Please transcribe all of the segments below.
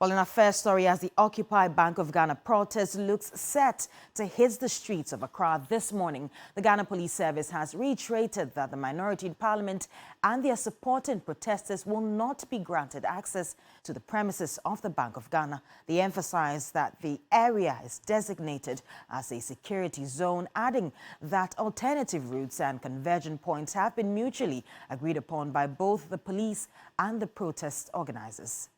Well, in our first story, as the Occupy Bank of Ghana protest looks set to hit the streets of Accra this morning, the Ghana Police Service has reiterated that the minority in Parliament and their supporting protesters will not be granted access to the premises of the Bank of Ghana. They emphasized that the area is designated as a security zone, adding that alternative routes and conversion points have been mutually agreed upon by both the police and the protest organizers.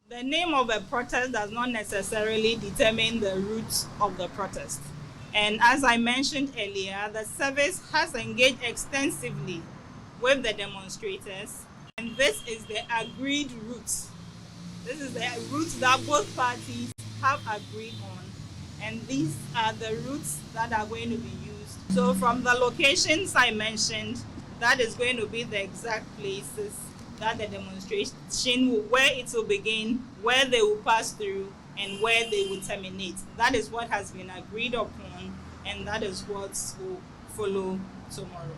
The name of a protest does not necessarily determine the route of the protest. And as I mentioned earlier, the service has engaged extensively with the demonstrators, and this is the agreed route. This is the route that both parties have agreed on, and these are the routes that are going to be used. So from the locations I mentioned, that is going to be the exact places that the demonstration where it will begin, where they will pass through, and where they will terminate. That is what has been agreed upon, and that is what will follow tomorrow.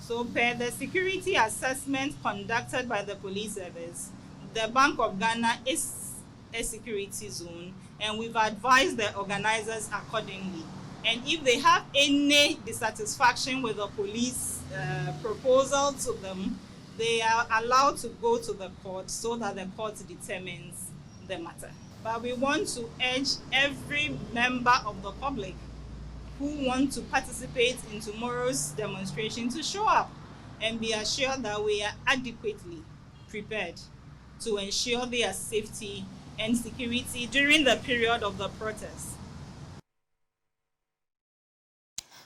So per the security assessment conducted by the police service, the Bank of Ghana is a security zone, and we've advised the organizers accordingly. And if they have any dissatisfaction with the police proposal to them, they are allowed to go to the court so that the court determines the matter. But we want to urge every member of the public who want to participate in tomorrow's demonstration to show up and be assured that we are adequately prepared to ensure their safety and security during the period of the protest.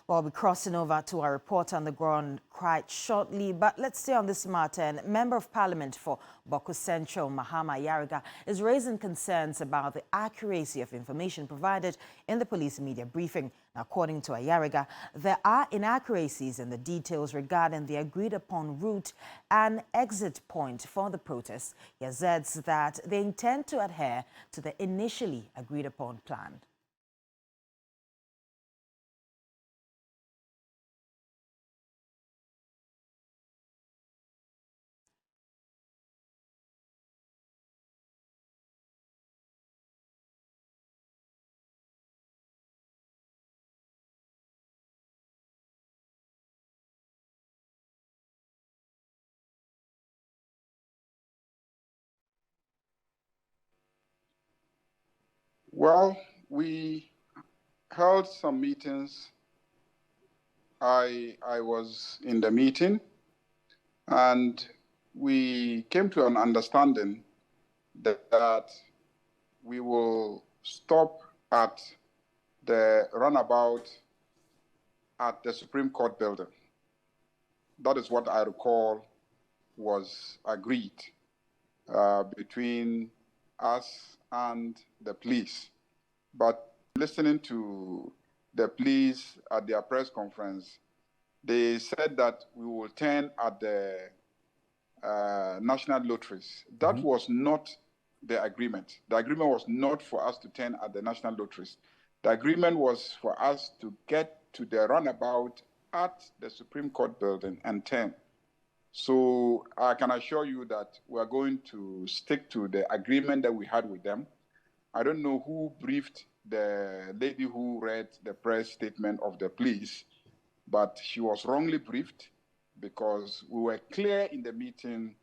Well, we'll be crossing over to our reporter on the ground quite shortly, but let's stay on this matter. And Member of Parliament for Baku Central, Mahama Yariga, is raising concerns about the accuracy of information provided in the police media briefing. Now, according to Yariga, there are inaccuracies in the details regarding the agreed-upon route and exit point for the protest. He asserts that they intend to adhere to the initially agreed-upon plan. Well, we held some meetings. I was in the meeting, and we came to an understanding that we will stop at the runabout at the Supreme Court building. That is what I recall was agreed between us and the police. But listening to the police at their press conference, they said that we will turn at the national lotteries. That was not the agreement. The agreement was not for us to turn at the national lotteries. The agreement was for us to get to the runabout at the Supreme Court building and turn. So I can assure you that we're going to stick to the agreement that we had with them. I don't know who briefed the lady who read the press statement of the police, but she was wrongly briefed, because we were clear in the meeting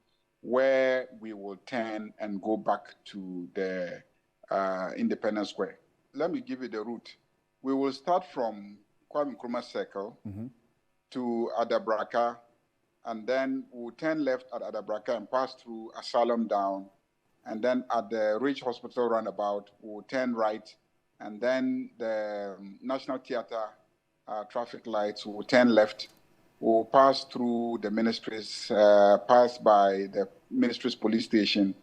where we will turn and go back to the Independence Square. Let me give you the route. We will start from Kwame Nkrumah Circle to Adabraka, and then we'll turn left at Adabraka and pass through Asylum down. And then at the Ridge Hospital roundabout, we'll turn right. And then the National Theatre traffic lights, we'll turn left. We'll pass through the ministries, pass by the ministries police station.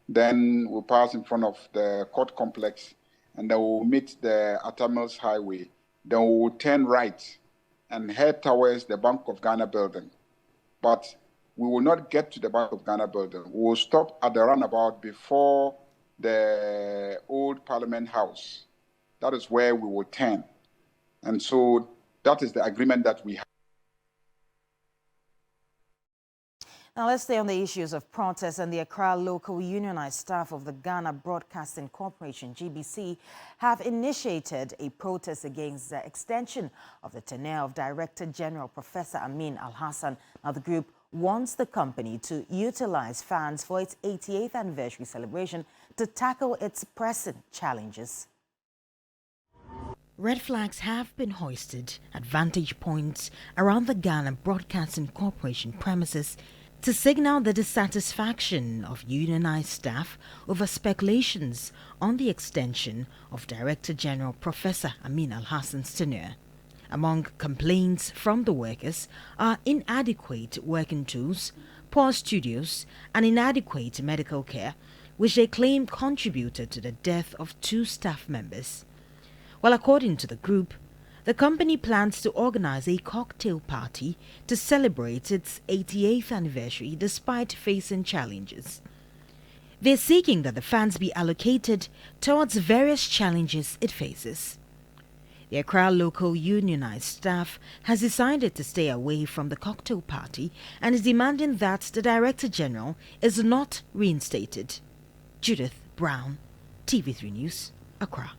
Then we'll pass in front of the court complex. And then we'll meet the Atamils Highway. Then we'll turn right and head towards the Bank of Ghana building. But we will not get to the Bank of Ghana building. We will stop at the runabout before the old Parliament House. That is where we will turn. And so that is the agreement that we have. Now let's stay on the issues of protest, and the Accra local unionized staff of the Ghana Broadcasting Corporation, GBC, have initiated a protest against the extension of the tenure of Director General Professor Amin Al-Hassan. Now the group wants the company to utilize funds for its 88th anniversary celebration to tackle its pressing challenges. Red flags have been hoisted at vantage points around the Ghana Broadcasting Corporation premises to signal the dissatisfaction of unionized staff over speculations on the extension of Director General Professor Amin Al-Hassan's tenure. Among complaints from the workers are inadequate working tools, poor studios, and inadequate medical care, which they claim contributed to the death of 2 staff members. Well, according to the group, the company plans to organize a cocktail party to celebrate its 88th anniversary despite facing challenges. They're seeking that the funds be allocated towards various challenges it faces. The Accra local unionized staff has decided to stay away from the cocktail party and is demanding that the Director General is not reinstated. Judith Brown, TV3 News, Accra.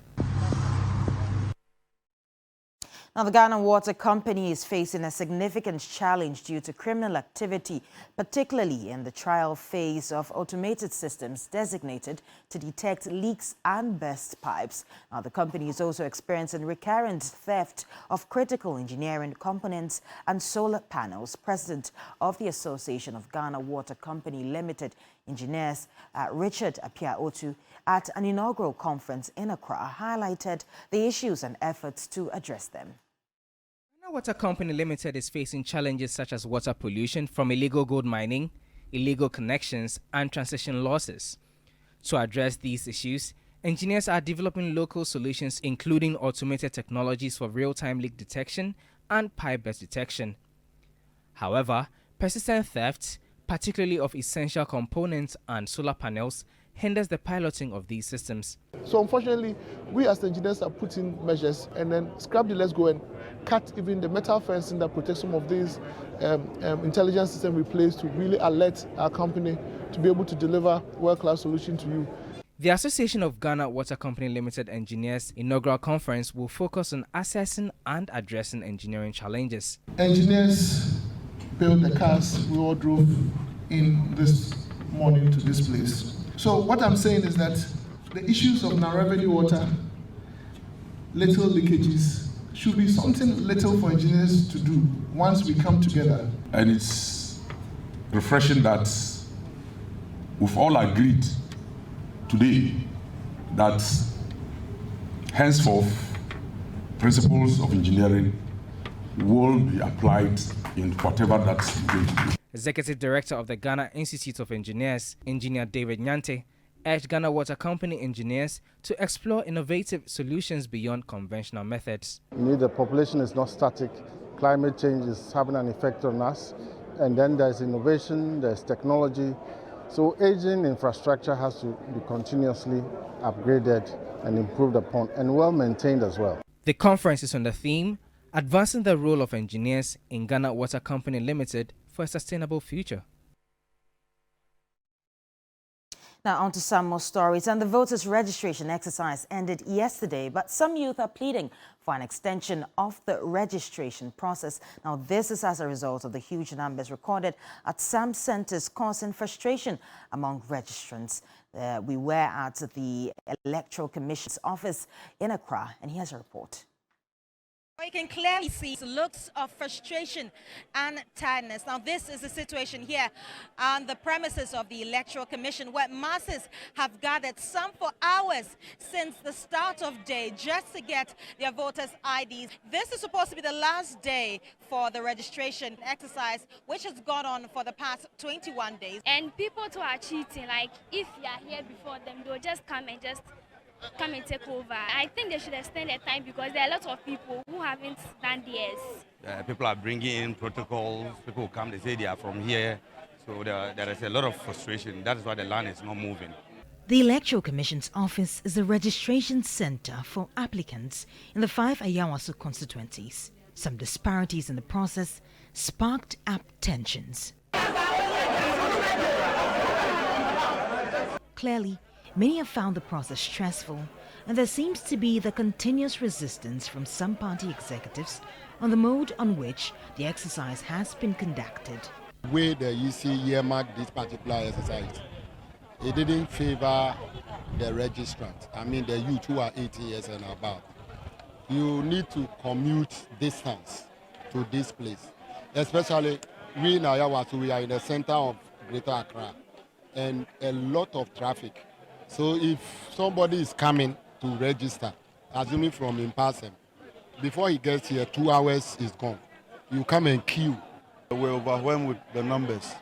Now, the Ghana Water Company is facing a significant challenge due to criminal activity, particularly in the trial phase of automated systems designated to detect leaks and burst pipes. Now, the company is also experiencing recurrent theft of critical engineering components and solar panels. President of the Association of Ghana Water Company Limited Engineers, Richard Apia-Otu, at an inaugural conference in Accra, highlighted the issues and efforts to address them. Ghana Water Company Limited is facing challenges such as water pollution from illegal gold mining, illegal connections, and transition losses. To address these issues, engineers are developing local solutions including automated technologies for real-time leak detection and pipe burst detection. However, persistent theft, particularly of essential components and solar panels, hinders the piloting of these systems. So unfortunately, we as the engineers are putting measures and then scrap the let's go and cut even the metal fencing that protects some of these intelligence systems we place to really alert our company to be able to deliver world-class solution to you. The Association of Ghana Water Company Limited Engineers inaugural conference will focus on assessing and addressing engineering challenges. Engineers built the cars we all drove in this morning to this place. So what I'm saying is that the issues of non-revenue water, little leakages, should be something little for engineers to do once we come together. And it's refreshing that we've all agreed today that henceforth principles of engineering will be applied in whatever that's going to be. Executive Director of the Ghana Institute of Engineers, Engineer David Nyante, urged Ghana Water Company engineers to explore innovative solutions beyond conventional methods. The population is not static. Climate change is having an effect on us. And then there's innovation, there's technology. So aging infrastructure has to be continuously upgraded and improved upon and well maintained as well. The conference is on the theme, Advancing the Role of Engineers in Ghana Water Company Limited for a Sustainable Future. Now on to some more stories. And the voters' registration exercise ended yesterday, but some youth are pleading for an extension of the registration process. Now this is as a result of the huge numbers recorded at some centers, causing frustration among registrants. We were at the Electoral Commission's office in Accra, and here's a report. You can clearly see looks of frustration and tiredness. Now, this is the situation here on the premises of the Electoral Commission, where masses have gathered, some for hours since the start of day, just to get their voters' IDs. This is supposed to be the last day for the registration exercise, which has gone on for the past 21 days. And people too are cheating. Like, if you are here before them, they'll just come and take over. I think they should extend their time because there are a lot of people who haven't done theirs. People are bringing in protocols. People come, they say they are from here. So there is a lot of frustration. That is why the line is not moving. The Electoral Commission's office is a registration center for applicants in the 5 Ayawaso constituencies. Some disparities in the process sparked up tensions. Clearly, many have found the process stressful, and there seems to be the continuous resistance from some party executives on the mode on which the exercise has been conducted. The way the EC earmarked this particular exercise, it didn't favor the registrants. I mean the youth who are 80 years and above. You need to commute distance to this place. Especially we in Ayawasu, we are in the center of Greater Accra and a lot of traffic. So if somebody is coming to register, assuming from in person, before he gets here, 2 hours is gone. You come and queue. We're overwhelmed with the numbers.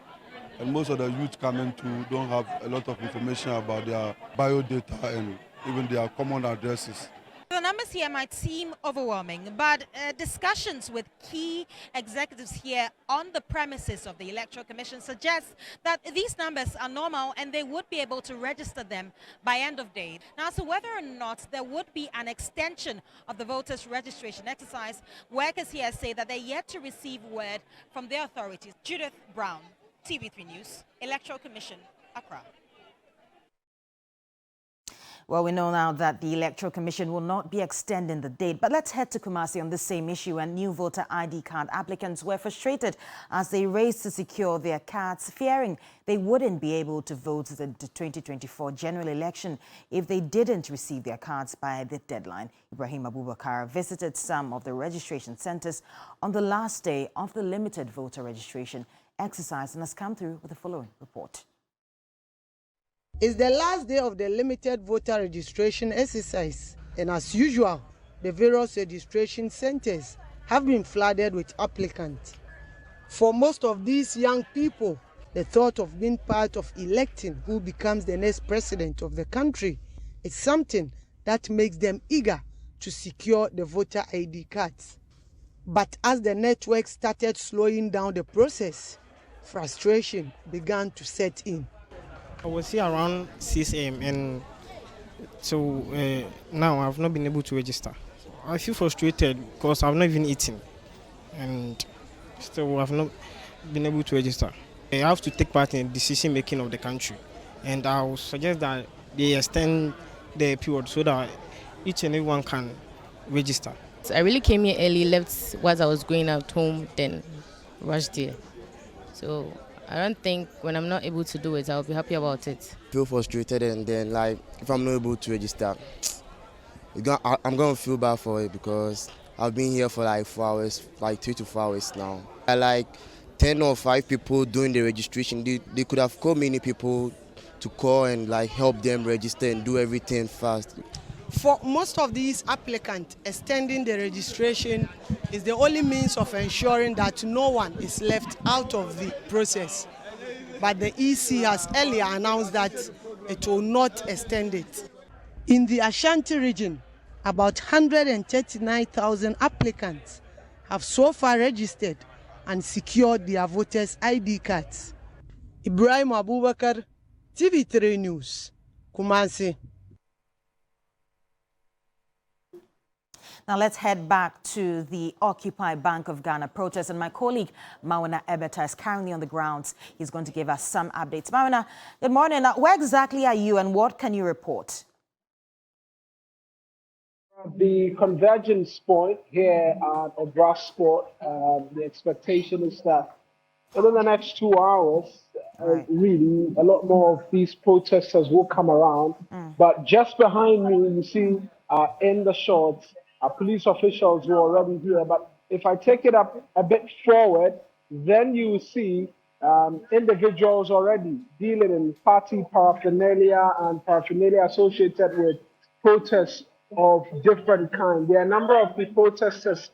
And most of the youth coming to don't have a lot of information about their biodata and even their common addresses. The numbers here might seem overwhelming, but discussions with key executives here on the premises of the Electoral Commission suggest that these numbers are normal and they would be able to register them by end of day. Now, so whether or not there would be an extension of the voters' registration exercise, workers here say that they're yet to receive word from their authorities. Judith Brown, TV3 News, Electoral Commission, Accra. Well, we know now that the Electoral Commission will not be extending the date, but let's head to Kumasi on the same issue. And new voter ID card applicants were frustrated as they raced to secure their cards, fearing they wouldn't be able to vote in the 2024 general election if they didn't receive their cards by the deadline. Ibrahim Abubakar visited some of the registration centers on the last day of the limited voter registration exercise and has come through with the following report. It's the last day of the limited voter registration exercise, and as usual, the various registration centers have been flooded with applicants. For most of these young people, the thought of being part of electing who becomes the next president of the country is something that makes them eager to secure the voter ID cards. But as the network started slowing down the process, frustration began to set in. I was here around 6 a.m. and so now I've not been able to register. I feel frustrated because I've not even eaten and still I've not been able to register. I have to take part in the decision making of the country, and I would suggest that they extend the period so that each and everyone can register. I really came here early, left whilst I was going out home, then rushed here. So I don't think when I'm not able to do it, I'll be happy about it. I feel frustrated, and then like if I'm not able to register, I'm going to feel bad for it because I've been here for like 4 hours, like 3 to 4 hours now. I like 10 or 5 people doing the registration. They could have called many people to call and like help them register and do everything fast. For most of these applicants, extending the registration is the only means of ensuring that no one is left out of the process. But the EC has earlier announced that it will not extend it. In the Ashanti region, about 139,000 applicants have so far registered and secured their voters' ID cards. Ibrahim Abubakar, TV3 News, Kumasi. Now let's head back to the Occupy Bank of Ghana protest, and my colleague Mawana Ebeta is currently on the grounds. He's going to give us some updates. Mawana, good morning. Now, where exactly are you and what can you report? The convergence point here at Obra Sport, the expectation is that within the next 2 hours, really, a lot more of these protesters will come around. But just behind me, you see in the shorts, police officials who are already here. But if I take it up a bit forward, then you see individuals already dealing in party paraphernalia and paraphernalia associated with protests of different kinds. There are a number of the protesters